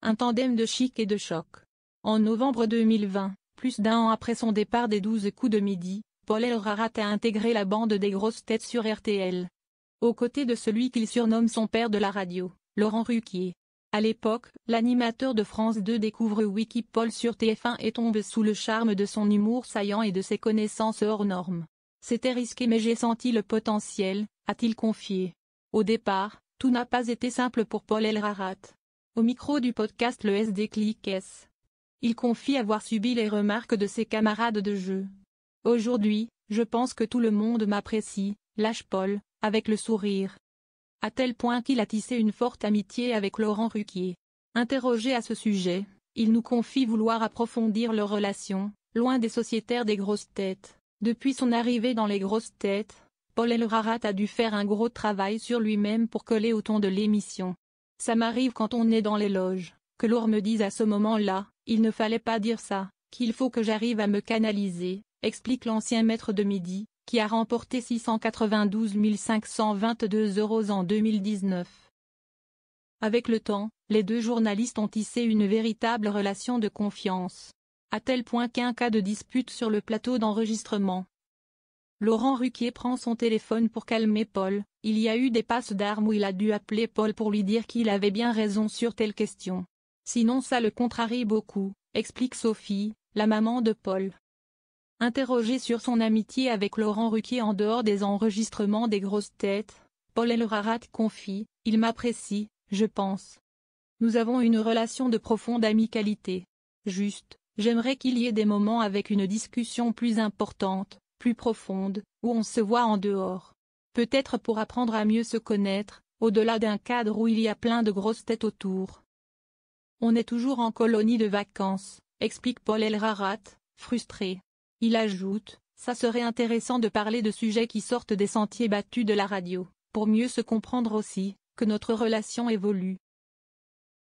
un tandem de chic et de choc. En novembre 2020, plus d'un an après son départ des 12 coups de midi, Paul Elrarat a intégré la bande des grosses têtes sur RTL. Aux côtés de celui qu'il surnomme son père de la radio, Laurent Ruquier. À l'époque, l'animateur de France 2 découvre Wikipol sur TF1 et tombe sous le charme de son humour saillant et de ses connaissances hors normes. C'était risqué mais j'ai senti le potentiel, a-t-il confié. Au départ, tout n'a pas été simple pour Paul Elrarat. Au micro du podcast Le SD-Click-S. Il confie avoir subi les remarques de ses camarades de jeu. Aujourd'hui, je pense que tout le monde m'apprécie, lâche Paul, avec le sourire. À tel point qu'il a tissé une forte amitié avec Laurent Ruquier. Interrogé à ce sujet, il nous confie vouloir approfondir leur relation, loin des sociétaires des grosses têtes. Depuis son arrivée dans les grosses têtes, Paul Elrarat a dû faire un gros travail sur lui-même pour coller au ton de l'émission. Ça m'arrive quand on est dans les loges, que Laure me dise à ce moment-là, il ne fallait pas dire ça, qu'il faut que j'arrive à me canaliser, explique l'ancien maître de midi, qui a remporté 692 522 € en 2019. Avec le temps, les deux journalistes ont tissé une véritable relation de confiance. À tel point qu'un cas de dispute sur le plateau d'enregistrement. Laurent Ruquier prend son téléphone pour calmer Paul, il y a eu des passes d'armes où il a dû appeler Paul pour lui dire qu'il avait bien raison sur telle question. Sinon ça le contrarie beaucoup, explique Sophie, la maman de Paul. Interrogé sur son amitié avec Laurent Ruquier en dehors des enregistrements des grosses têtes, Paul Elrarat confie, « Il m'apprécie, je pense. Nous avons une relation de profonde amicalité. Juste, j'aimerais qu'il y ait des moments avec une discussion plus importante, plus profonde, où on se voit en dehors. Peut-être pour apprendre à mieux se connaître, au-delà d'un cadre où il y a plein de grosses têtes autour. On est toujours en colonie de vacances, explique Paul Elrarat, frustré. Il ajoute, ça serait intéressant de parler de sujets qui sortent des sentiers battus de la radio, pour mieux se comprendre aussi, que notre relation évolue.